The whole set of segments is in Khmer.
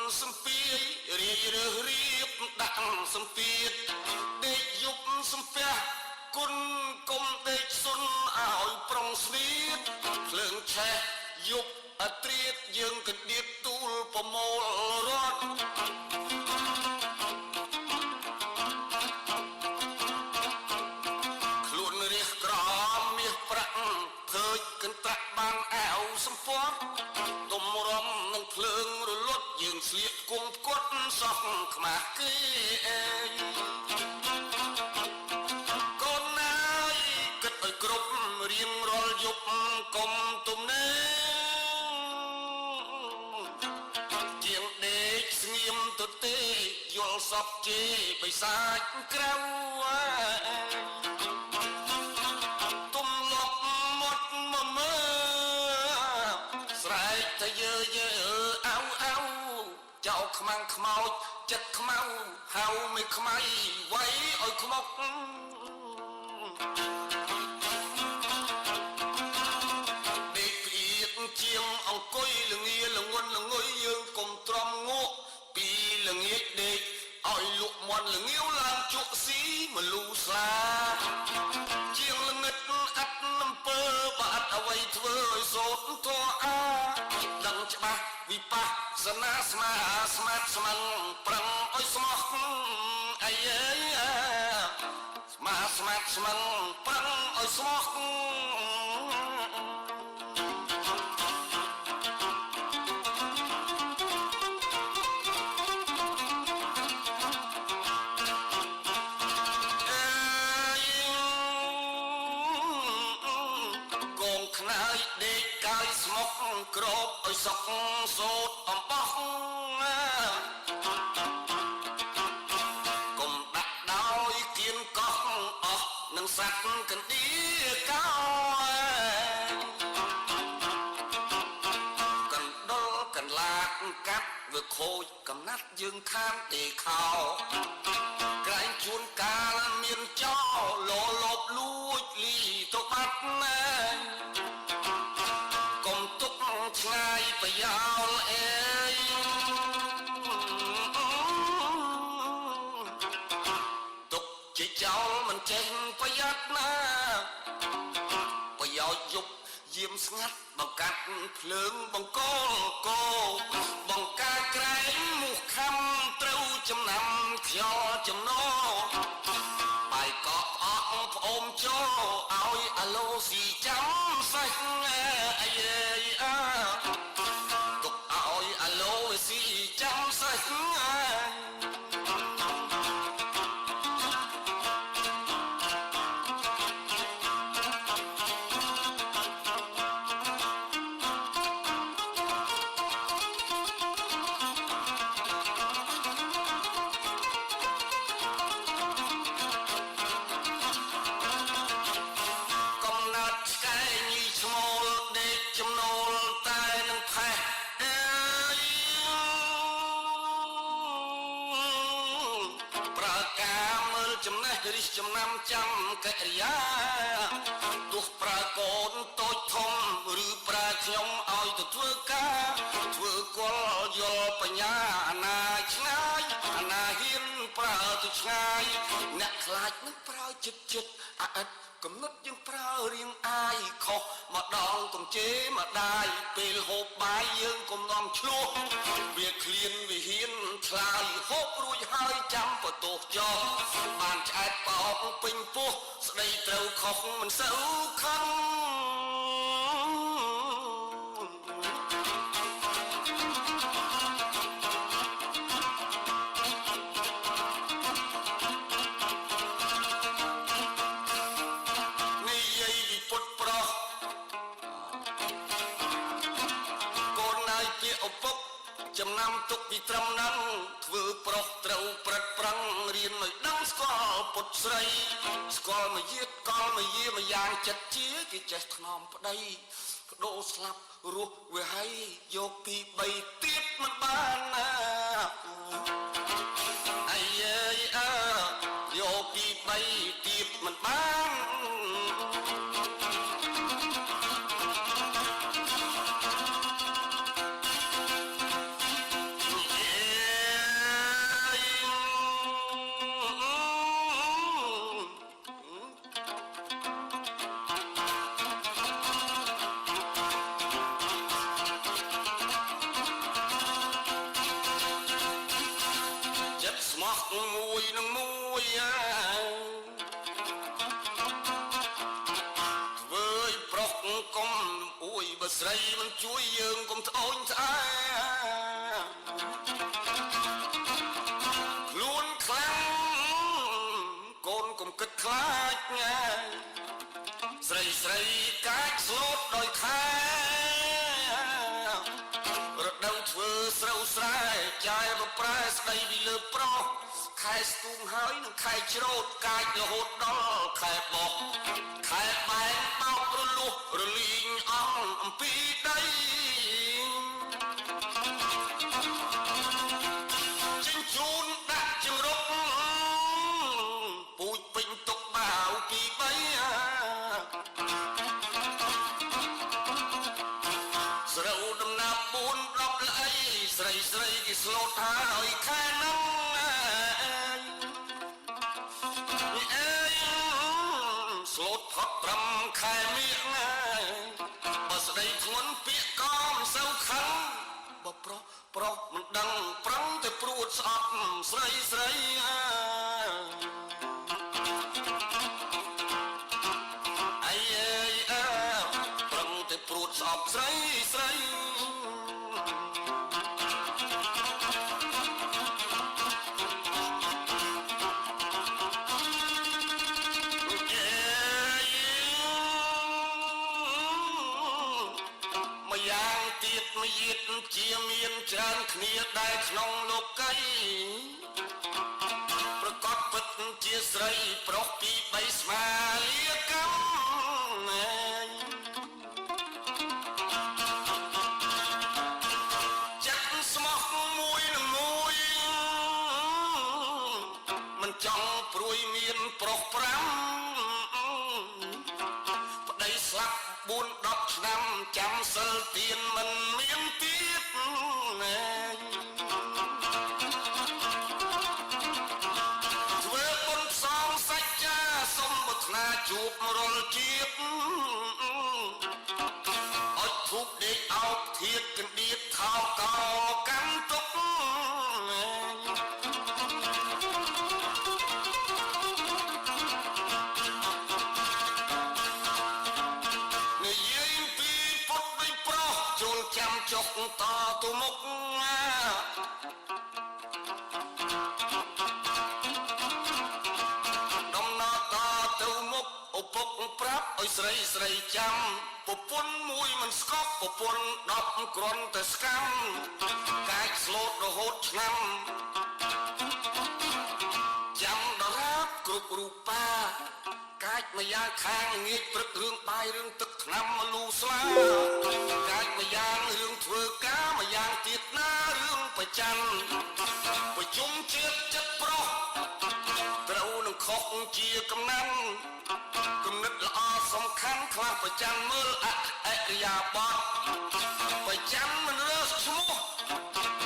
សំពីរាយរើសរៀបដាក់សំពីដេកយប់សំពះគុណគុំដេកសុនឲ្យប្រុងស្នៀតភ្លើងឆេះយប់អត្រៀតយើងកណ្ដៀបទូលប្រមូលរត់ខ្លួនរះក្រមាសប្រាក់ឃើញកន្ត្រាក់បានអាវសំពត់ទុំរំនឹងភ្លើងរលត់យើងស្លៀកគុំគាត់សោះខ្មាស់គេកូនណាយគិតឲ្យគ្រប់រៀងរាល់យប់កុំទំនេរជាងដេកស្ងៀមទៅទេយល់សពជេបិសាចក្រៅទុំលប់មុតមកមើស្រែកតែយើអៅអៅចៅខ្មាំងខ្មោចចិត្តខ្មៅហៅមិនខ្មៃໄວឲ្យខ្មុកដេកព្រៀតជាងអង្គុយល្ងាល្ងន់ល្ងុយយើងកុំទ្រាំងក់ពីល្ងាចដេកឲ្យលក់មន់ល្ងាវឡើងជក់ស៊ីមលូស្លាជាងល្ងិតអត់អំពើបាត់អ្វីធ្វើឲ្យសូត្រធរអាដឹងច្បាស់វិបស្សនាស្មាស្មាត់ស្មឹងប្រឹងឲ្យស្មោះអាយស្មាស្មាត់ស្មឹងប្រឹងឲ្យស្មោះស្មុកក្របឲ្យសុកសូតអំបោះកុំដាក់ដោយគៀនកោះអស់នឹងសัตว์កណ្ដៀកោកណ្ដុលកន្លាតកាត់វាខូចកំណាត់យើងខានទេខោក្រែងជួនកាលមានចោលលបលួចលីទៅបាត់ណាទុកឆ្ងាយប្រយោលអេទុកជាចោលមិនចេះប្រយ័ត្នណាប្រយោជន៍យប់យាមស្ងាត់បង្កាត់ភ្លើងបង្កលកោបង្ការក្រែងមុខខំត្រូវចំណាំខ្យល់ចំណោបាយកកអស់ប្អូនចូលឲ្យអាឡូស៊ីចាំសាច់អាយទុកឲ្យអាឡូស៊ីចាំសាច់រិះចំណាំចាំកិរិយាទោះប្រើកូនតូចធំឬប្រើខ្ញុំឲ្យទៅធ្វើការធ្វើគល់យល់បញ្ញាអាណាឆ្ងាយអាណាហ៊ានប្រើទៅឆ្ងាយអ្នកខ្លាចនឹងប្រើចិត្តអឥតកំណត់យើងប្រើរៀងអាយខុសម្ដងកំជេរម្ដាយពេលហូបបាយយើងកុំនាំឆ្លោះវាឃ្លានវិហ៊ានឆ្លើយហូបរួចហើយចាំបន្ទោសចោលបានឆ្អែតបោកពេញពោះស្ដីត្រូវខុសមិនសូវខំចំណាំទុកពីត្រឹមហ្នឹងធ្វើប្រុសត្រូវប្រឹកប្រឹងរៀនឲ្យដឹងស្គាល់ពុតស្រីស្គាល់មកយាតកលមកយាមកយ៉ាងចិត្តជាគេចេះថ្នមប្តីបដូរស្លាប់រស់វាហើយយកពី3ទៀតមិនបានណាអាយយកពី3ទៀតមិនបាន អូយបើស្រីមិនជួយយើងកុំត្អូញត្អែខ្លួនខ្លាំងកូនកុំគិតខ្លាចស្រីស្រីកាចស្លូតដោយខែរដូវធ្វើស្រូវស្រែចាយបប្រែស្ដីពីលើប្រុសខែស្ទូងហើយនឹងខែច្រូតកាចរហូតដល់ខែបោកខែបែកបោករលុះរលីងអស់អំពីដីចិញ្ចូនដាក់ជំរុកពូជពេញទុកបាវពីបីស្រូវដំណាប់4 10ល្អីស្រីស្រីគេស្លូតហើយខែហ្នឹងស្លូតផុត5ខែមៀកបើស្ដីធ្ងន់ពាក្យក៏មិនសូវខឹងបើប្រុសមិនដឹងប្រឹងតែព្រួតស្អប់ស្រីស្រីអីប្រឹងតែព្រួតស្អប់ស្រីស្រីជាមានច្រើនគ្នាដែលក្នុងលោកីប្រកបពិតជាស្រីប្រុសពី3ស្មាលាកម្មចាក់ស្មោះមួយនឹងមួយមិនចង់ព្រួយមានប្រុស5ប្តីស្លាប់4-10ឆ្នាំចាំសិលទៀនមិនមានទៀតធ្វើបុណ្យផ្សងសច្ចាសុំប្រាថ្នាជួបរលជាតិអុជធូបដេកអោបធៀបកណ្ដៀបថោកោកាន់ទុកចុកតទៅមុខដំណើរតទៅមុខឪពុកប្រាប់ឲ្យស្រីស្រីចាំប្រពន្ធមួយមិនស្កប់ប្រពន្ធ10គ្រាន់តែស្កាំកាចស្លូតរហូតឆ្នាំចាំដរាបគ្រប់រូបបាកាចម្យ៉ាងខាងងាកព្រឹករឿងបាយរឿងទឹកថ្នាំមលូស្លាកាចម្យ៉ាងរឿងធ្វើការម្យ៉ាងទៀតណារឿងប្រច័នប្រជុំជាតិចិត្តប្រុសត្រូវនឹងខុសជាកំណាំគំនិតល្អសំខាន់ខ្លះប្រច័នមើលអរិយាបថប្រច័នមិនរើសឈ្មោះ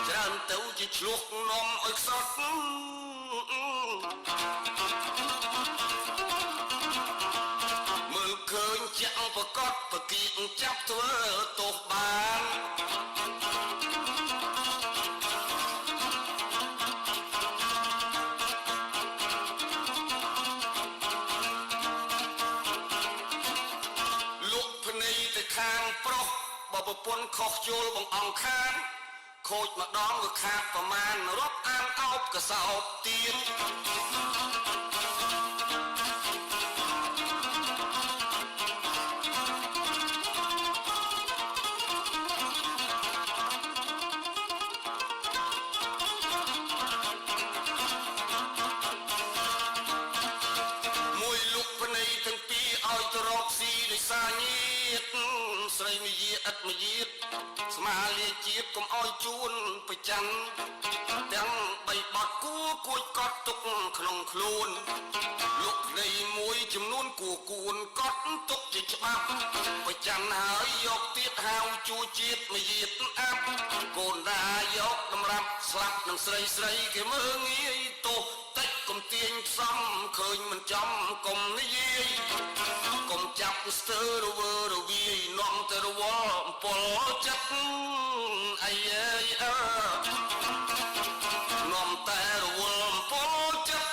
ច្រើនទៅជាឆ្លោះនំឲ្យខ្សត់ឃើញជាក់ប្រកបប្រគៀកចាប់ធ្វើទោសបានលក់ភ្នែកទៅខាងប្រុសបើប្រពន្ធខុសជលបងអង្គខានខូចម្ដងវាខាតប្រមាណរាប់អានអោបកសោបទៀតស្រីមាយាឥតមាយាស្មាលាជាតិកុំអោយជួនប្រច័នទាំង3បត់គួគួចកត់ទុកក្នុងខ្លួនលោកនៃមួយចំនួនគួគួនកត់ទុកជាច្បាប់ប្រច័នហើយយកទៀតហៅជួជាតិមាយាអាប់កូនដាយកតម្រាប់ស្លាប់នឹងស្រីស្រីគេមើងងាយទោសតិចកុំទាញផ្សំឃើញមិនចំកុំនិយាយកុំចាប់ស្ទើរវើរវាយនាំទៅរវល់អំពលចិត្តអីអើនាំតែរវល់អំពលចិត្ត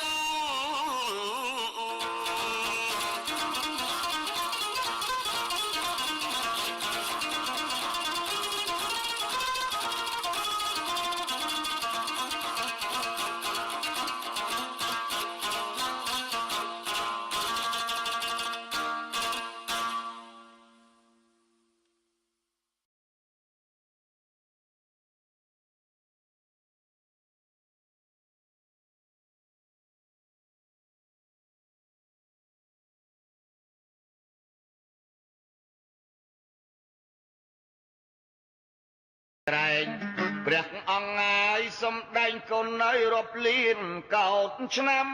ត្រែងព្រះអង្គអាយសំដែងកូននៅរាប់លានកោតឆ្នាំ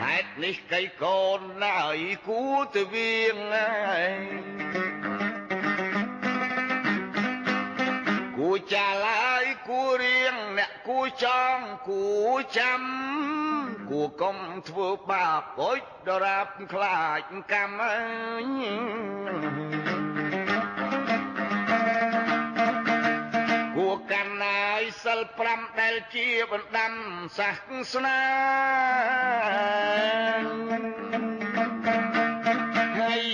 ហេតុនេះកៃកូនណាយគួរទៅវៀងគួរចាឡាយគួររៀងអ្នកគួរចង់គួរចាំគួរកុំធ្វើបាបអុចដរាបខ្លាចកម្មគួរកាន់ណាយសិល5ដែលជាបណ្ដាំសាសនាហើយ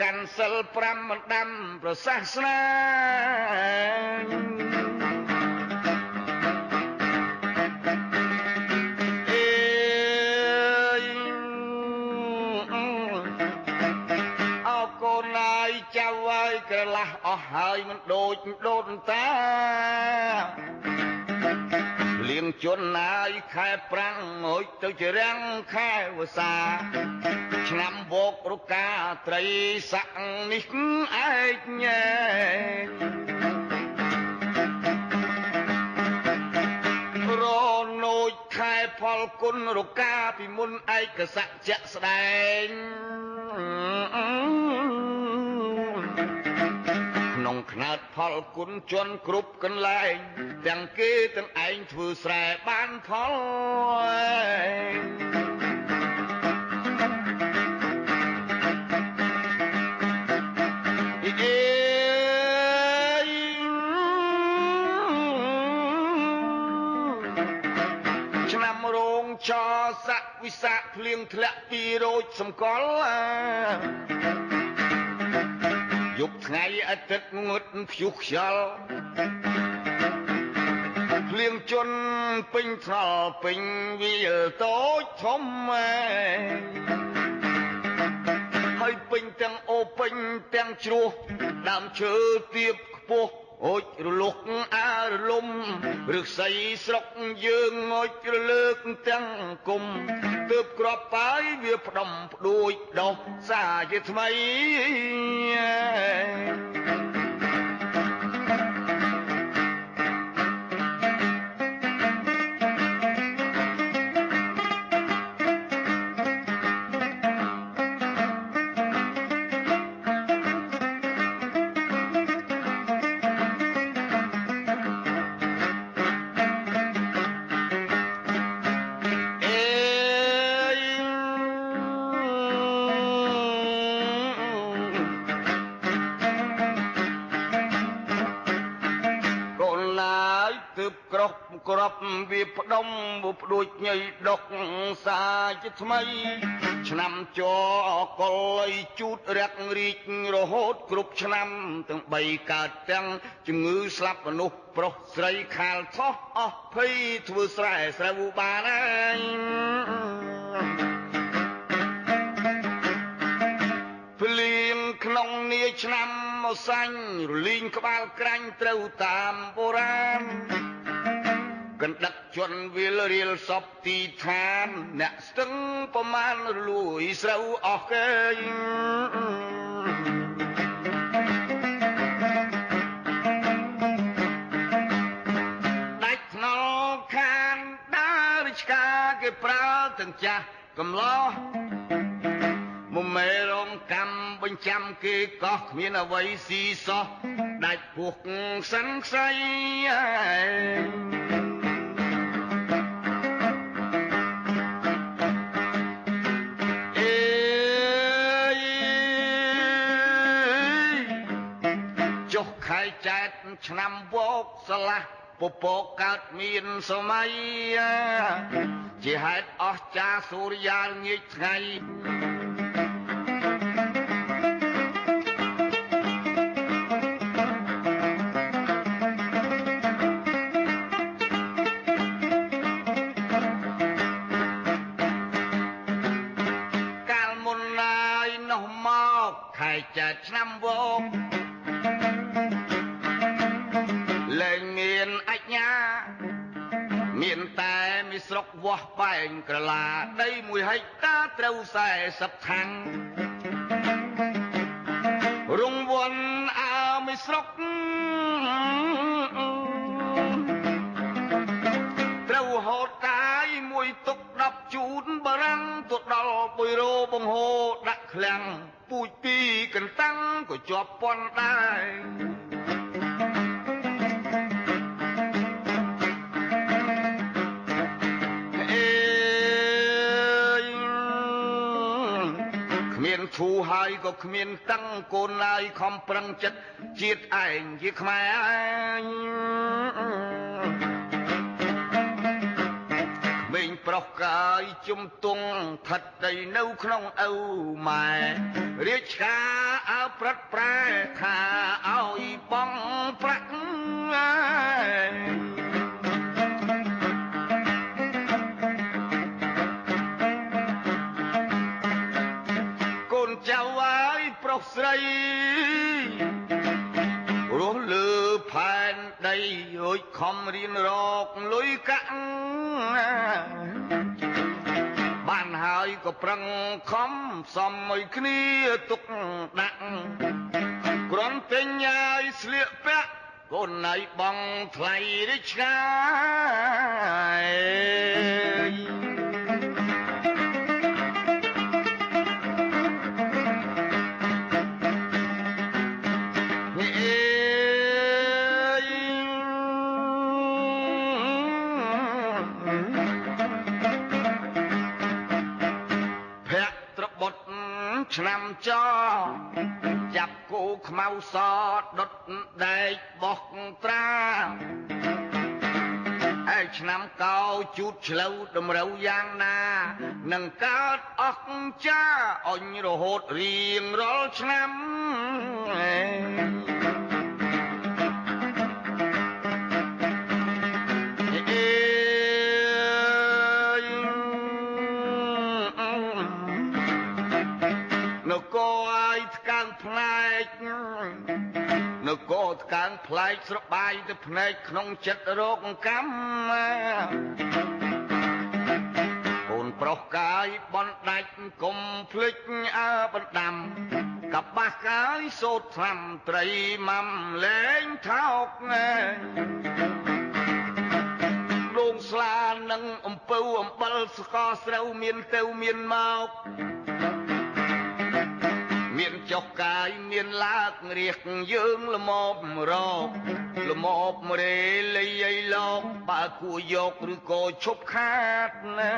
កាន់សិល5បណ្ដាំប្រសាសនាអោកូនណាយចៅហើយក្រឡាស់អស់ហើយមិនដូចដូនតាលៀងជន់ណាយខែប្រាំងងូចទៅជារាំងខែវស្សាឆ្នាំវករកាត្រីស័កនេះឯកញ៉ែរនោចខែផលគុណរកាពីមុនឯកស័កជាក់ស្ដែងក្នុងខ្នាតផលគុណជន់គ្រប់កន្លែងទាំងគេទាំងឯងធ្វើស្រែបានផលឆ្នាំរោងចស័កវិសាខភ្លៀងធ្លាក់ពីរោចសម្គាល់យប់ថ្ងៃអាទិត្យងឹតព្យុះខ្យល់ភ្លៀងជន់ពេញថ្នល់ពេញវាលតូចធំហើយពេញទាំងអូពេញទាំងជ្រោះដើមឈើទៀបខ្ពស់អូចរលុកអារលំឫស្សីស្រុកយើងអូចរលើកទាំងគុំទើបក្របបាយវាផ្ដំផ្ដួចដោះសាជាថ្មីក្របវាផ្ដុំផ្ដួចញ័យដុកសាជាថ្មីឆ្នាំចកលឲ្យជូតរាក់រីករហូតគ្រប់ឆ្នាំទាំង3កើតទាំងជំងឺស្លាប់មនុស្សប្រុសស្រីខាលថោះអស់ភ័យធ្វើស្រែស្រូវបានហើយភ្លៀងក្នុងនាឆ្នាំមកសាញ់រលីងក្បាលក្រាញ់ត្រូវតាមបុរាណកណ្ដឹកជន់វាលរៀលសពទីឋានអ្នកស្ទឹងប្រមាណរលួយស្រូវអស់គេដាច់ថ្នល់ខានដើររិឆ្កាគេប្រើទាំងចាស់កំឡោះមុំមេរងកម្មបញ្ចាំគេកោះគ្មានអ្វីស៊ីសោះដាច់ពោះសិនខ្សៃឆ្នាំវកស្លាស់ពពកកើតមានសម័យជាហេតុអស្ចារ្យសូរិយាងាយថ្ងៃកាលមុនណាយនោះមកខែចែកឆ្នាំវក ស្រុកវាស់បែងក្រឡាដី1ហិកតាត្រូវ40ខាំងរង្វាន់អើមួយស្រុកត្រូវហូតកាយមួយទុក10ជូនបារាំងទៅដល់បុយរោបង្ហូរដាក់ឃ្លាំងពូជពីកន្តាំងក៏ជាប់ប៉ុនដែរធូហើយក៏គ្មានតាំងកូនឡើយខំប្រឹងចិត្តជាតិឯងជាខ្មែរមេងប្រុសកាយជំទង់ថិតដីនៅក្នុងឪម៉ែរាជការអើប្រត់ប្រែថាឲ្យបងប្រាក់ចៅហើយប្រុសស្រីរស់លើផែនដីរួចខំរៀនរកលុយកាក់បានហើយក៏ប្រឹងខំសំឲ្យគ្នាទុកដាក់គ្រាន់តែញ៉ាយស្លៀកពាក់កូនណៃបងថ្លៃរាជការឆ្នាំចចាប់គោខ្មៅសដុតដែកបោះត្រាហើយឆ្នាំកោជូតឆ្លូវតម្រូវយ៉ាងណានឹងកើតអស់ចាអញរហូតរៀងរាល់ឆ្នាំនៅក៏ថ្កើងផ្លែកស្របាយទៅភ្នែកក្នុងចិត្តរោគកម្មកូនប្រុសកាយបនដាច់កុំភ្លេចអើបណ្ដាំកបាស់កាយសូត្រថ្នាំត្រីម៉ាំលែងថោកដងស្លានឹងអំពៅអំបិលស្ករស្រូវមានទៅមានមកមានចុះកាយមានឡាករៀកយើងល្មមរកល្មមរេលីឲ្យលោកបើគួរយកឬក៏ឈប់ខាតណា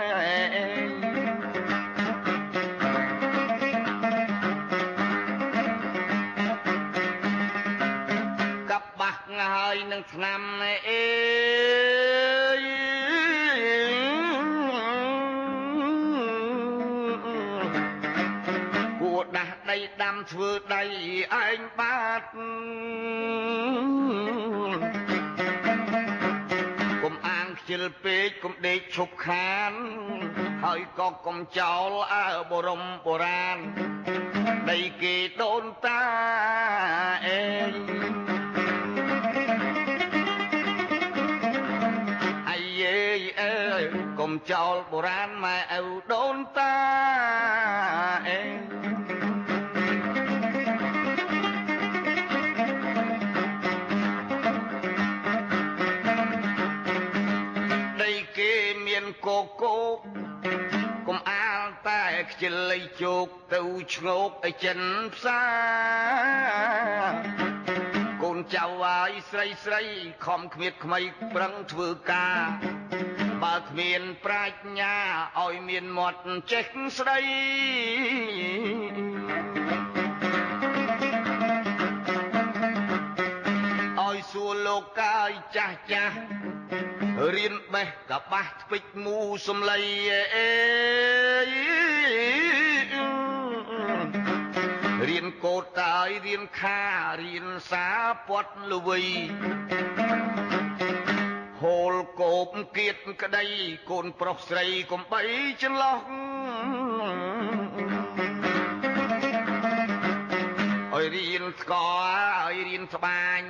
កបាស់ហើយនឹងឆ្នាំអេដៃដាំធ្វើដៃឯងបាទកុំអាងខ្ជិលពេកកុំដេកឈប់ខានហើយក៏កុំចោលអើបរមបុរាណដីគេដូនតាឯងអាយអើយកុំចោលបុរាណម៉ែឪដូនតាឯងកោកោកុំអាលតែខ្ជិលលៃជោកទៅឆ្ងោកឲ្យចិនផ្សារកូនចៅអាយស្រីស្រីខំគ្មៀតខ្មៃប្រឹងធ្វើការបើគ្មានប្រាជ្ញាឲ្យមានមាត់ចេះស្ដីឲ្យសួរលោកកាយចាស់ចាស់រៀនបេះកបាស់ពេចមូសំឡីរៀនកោតតាយរៀនខារៀនសាពត់ល្វីហូលកោបគៀតក្តីកូនប្រុសស្រីកុំបីចន្លោះឲ្យរៀនស្កឲ្យរៀនស្បាញ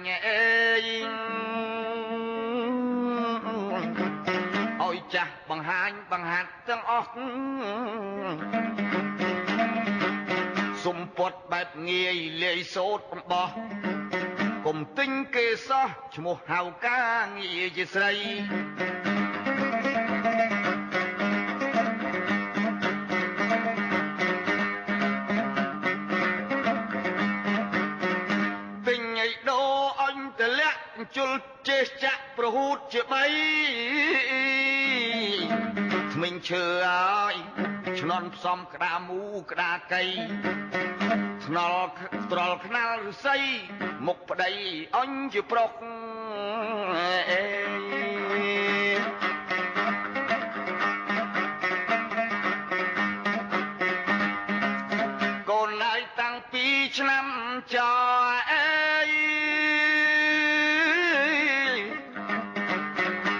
ឲ្យចាស់បង្ បង្ហាញបង្ហាត់ទាំងអស់សុំពត់បែបងាយលាយសូត្រអំបោះកុំទិញគេសោះឈ្មោះហៅការងារជាស្រីទិញឲ្យដោអញតលាក់ជុលចេះចាក់ប្រហូតជា3ថ្មិញឈើហើយឆ្នន់ផ្សំក្តារមូក្តារកៃថ្នល់ត្រល់ខ្នាល់ឫស្សីមុខប្តីអញជាប្រុសកូនឡើយតាំងពីឆ្នាំចោអេ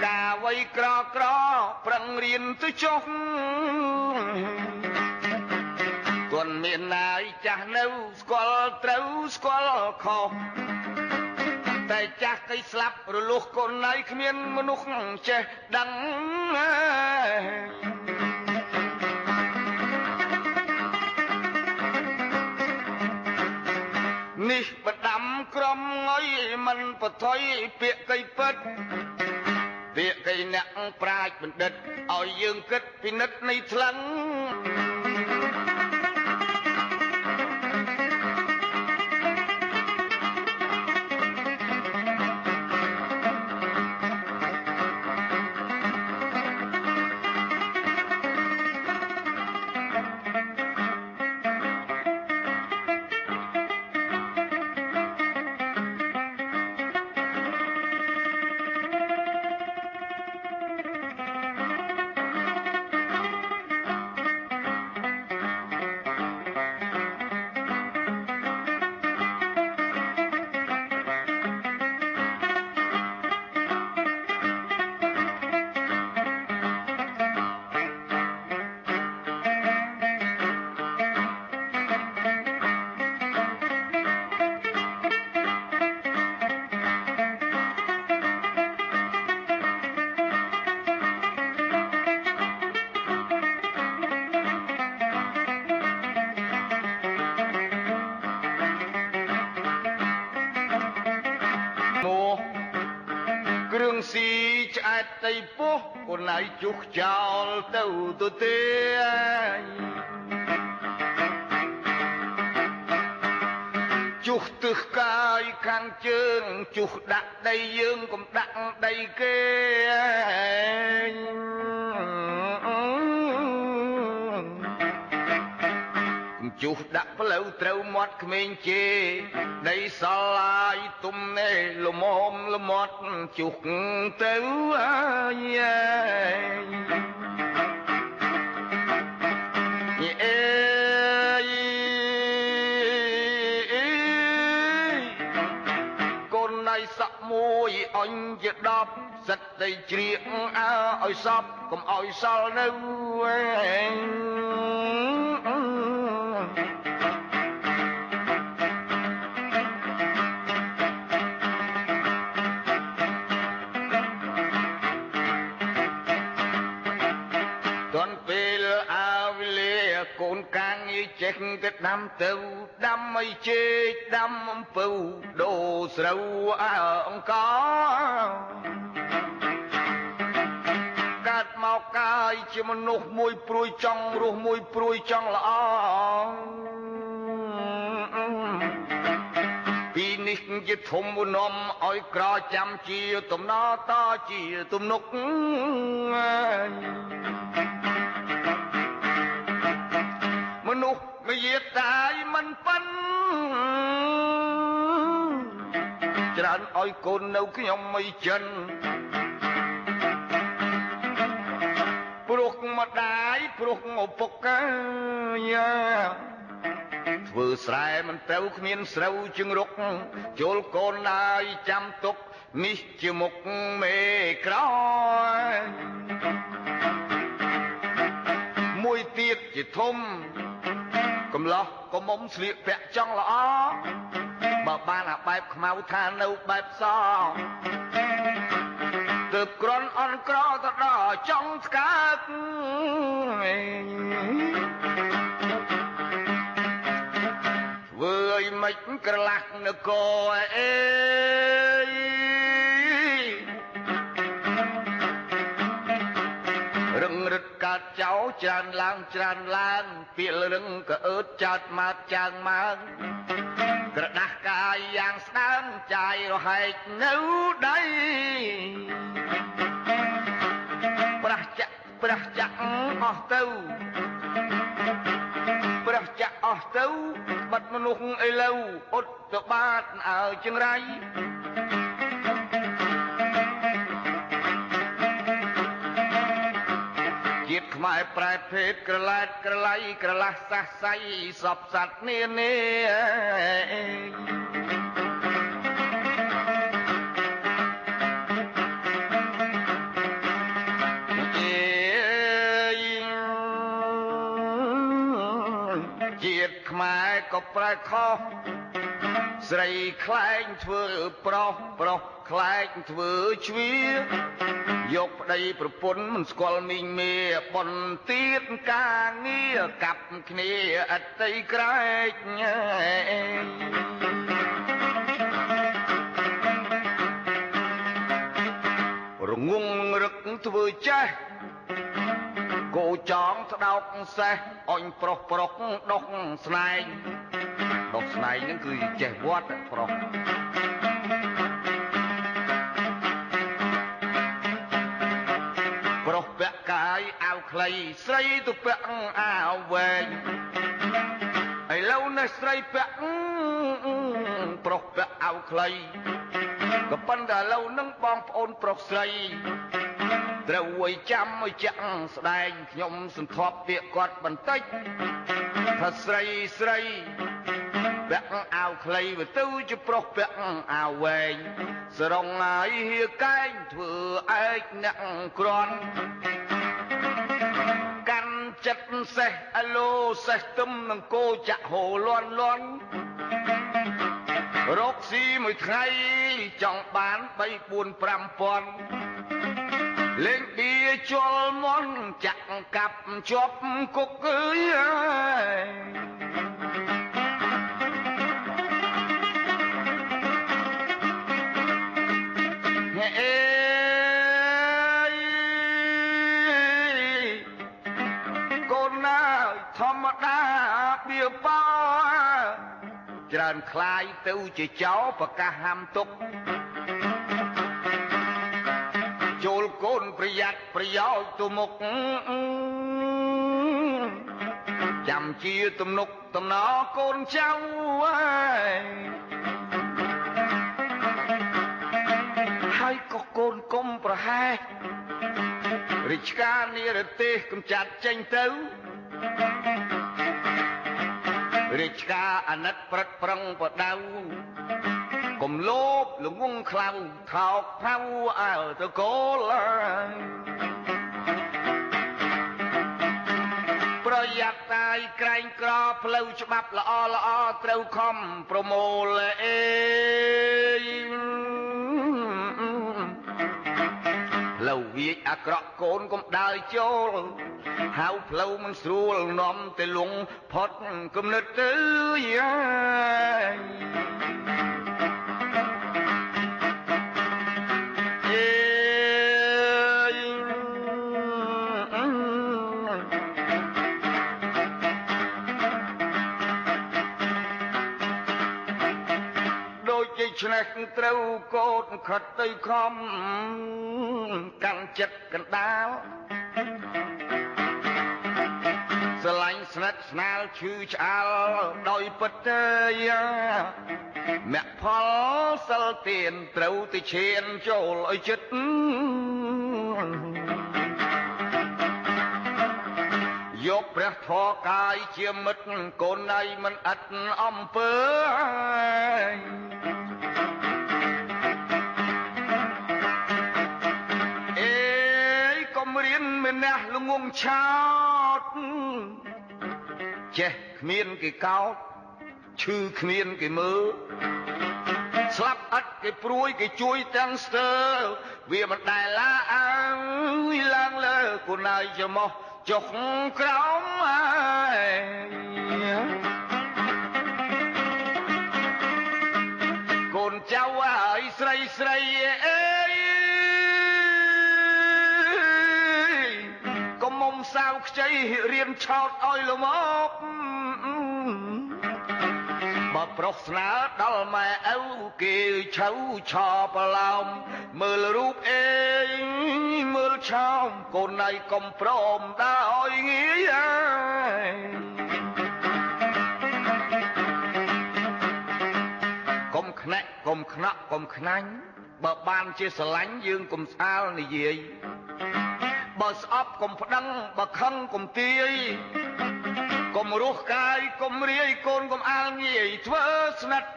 កាវ័យក្រក្រប្រឹងរៀនទៅចុះគាត់មានណាយចាស់នៅស្គាល់ត្រូវស្គាល់ខុសតែចាស់គេស្លាប់រលុះកូនណាយគ្មានមនុស្សចេះដឹងនេះបដាំក្រុមងុយមិនបថុយពាក្យគេពិតពាក្យគេអ្នកប្រាជ្ញបណ្ឌិតឲ្យយើងគិតពិនិត្យនៃថ្លឹងគ្រឿងស៊ីឆ្អែតដីពោះកូនណៃជុះចោលទៅទូទេជុះទឹះកាយខាងជើងជុះដាក់ដីយើងកុំដាក់ដីគេជុះដាក់ផ្លូវត្រូវមាត់ក្មេងជេដីសឡាយទុំនេះលមមលមាត់ជុះទៅអាយកូនណៃសក់មួយអញជា10សិតតែជ្រៀកឲ្យសពកុំឲ្យសល់នៅកូនកាងងារចេះទៅដាំទៅដាំឲ្យជែកដាំអំពៅដូរស្រូវអង្ករកាត់មកកាយជាមនុស្សមួយព្រួយចង់រស់មួយព្រួយចង់ល្អពីនេះជាធំនំឲ្យក្រចាំជាទំនោរតជាទំនុកមនុស្សមយាតាយមិនប៉ិនច្រើនឲ្យកូននៅខ្ញុំមិនចិនព្រោះម្ដាយព្រោះឪពុកយ៉ាធ្វើស្រែមិនត្រូវគ្មានស្រូវជឹងរុកជលកូនណាយចាំទុកនេះជាមុខមេក្រមួយទៀតជាធំកំឡោះកុំមុំស្លៀកពាក់ចង់ល្អបើបានអាបែបខ្មៅថានៅបែបសទៅ ើបក្រន់អន់ក្រទៅដល់ចង់ស្កើកធ្វើឲ្យមិនក្រឡាស់នគរអេរឹងរឹតកាត់ចោច្រើនឡើងពាលរឹងក៏អើតចោតម៉ាត់ចាងម៉ើងក្រដាស់កាយយ៉ាងស្ដើងចាយរហែកនៅដៃប្រះចាក់អស់ទៅបាត់មនុស្សឥឡូវអត់ទៅបាតឲ្យចង្រៃជាតិខ្មែរប្រែភេទក្រឡែតក្រឡៃក្រឡាស់សះសៃសពសត្វនានាជាតិខ្មែរក៏ប្រែខុសស្រីខ្លែងធ្វើប្រុសខ្លែងធ្វើជ្វាយកប្តីប្រពន្ធមិនស្គាល់មីងមេបនទៀតការងារកាប់គ្នាអតីក្រែករងងរឹកធ្វើចេះគោចងស្ដោកសេះអញប្រុសដុសស្នែងហ្នឹងគឺចេះវត្តប្រុសពាក់កាយអាវខ្លីស្រីទៅពាក់អាវវែងឥឡូវនេះស្រីពាក់ប្រុសពាក់អាវខ្លីក៏ប៉ុន្តែឥឡូវនឹងបងប្អូនប្រុសស្រីត្រូវឲ្យចាំឲ្យចាក់ស្ដែងខ្ញុំសន្ធាប់ពាក្យគាត់បន្តិចថាស្រីពាក់អាវខ្លីទៅជាប្រុសពាក់អាវវែងសរងហើយហៀកែងធ្វើឯកអ្នកក្រន់កាន់ចិត្តសេះអឡូសេះទឹមនឹងគោចាក់ហូលន់រកស៊ីមួយថ្ងៃចង់បាន3 4 5ពាន់លេងបៀជល់មន់ចាក់កាប់ជាប់គុកអើយកូនណាធម្មតាបៀបោច្រើនខ្លាយទៅជាចោប្រកាសហាមទុកចូលកូនប្រយ័ត្នប្រយោជន៍ទៅមុខចាំជាទំនុកតំណកូនចៅហើយក៏កូនគុំប្រហែសរាជការនិរទេសកំចាត់ចេញទៅរាជការអាណិតព្រឹកប្រឹងបដៅកុំលោភល្ងងខ្លៅថោកផៅអើទៅកូលប្រយ័ត្នតាយក្រែងក្រផ្លូវច្បាប់ល្អត្រូវខំប្រមូលអេផ្លូវវាចអាក្រក់កូនកុំដើរចូលហៅផ្លូវមិនស្រួលនាំទៅលងផុតគំនិតទៅឆ្នេះត្រូវកូនខិតទៅខំកាន់ចិត្តកណ្ដាលស្រឡាញ់ស្និទ្ធស្នាលឈឺឆ្អាលដោយពិតទេមគ្គផលសិលទានត្រូវទៅឈានចូលឲ្យចិត្តយកព្រះធម៌កាយជាមិត្តកូនណៃមិនឥតអំពើម្នាក់ល្ងងឆោតចេះគ្មានគេកោតឈឺគ្មានគេមើល ស្លាប់ឥតគេព្រួយគេជួយទាំងស្ទើវាមិនដែលឡាអើយឡើងលើគូនហើយច្រមុះចុះក្រោមហើយកូនចៅហើយស្រីស្រីអេកុំមុំសាវខ្ចីរៀនឆោតឲ្យលមកបើប្រុសស្នើដល់ម៉ែឪគេឆៅឆោប្រឡោមមើលរូបអេមើលឆោមកូនណៃកុំព្រមដើរឲ្យងាយហើយកុំខ្នាក់កុំខ្នក់កុំខ្នាញ់បើបានជាស្រឡាញ់យើងកុំស្អាលនិយាយបើស្អប់កុំប្តឹងបើខឹងកុំទាយកុំរស់កាយកុំរាយកូនកុំអាលងាយធ្វើស្និទ្ធ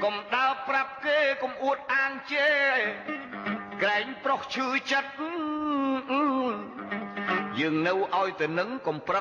កុំដើរប្រាប់គេកុំអួតអាងជេរក្រែងប្រុសឈឺចិត្តយើងនៅឲ្យទៅនឹងកុំប្រឹង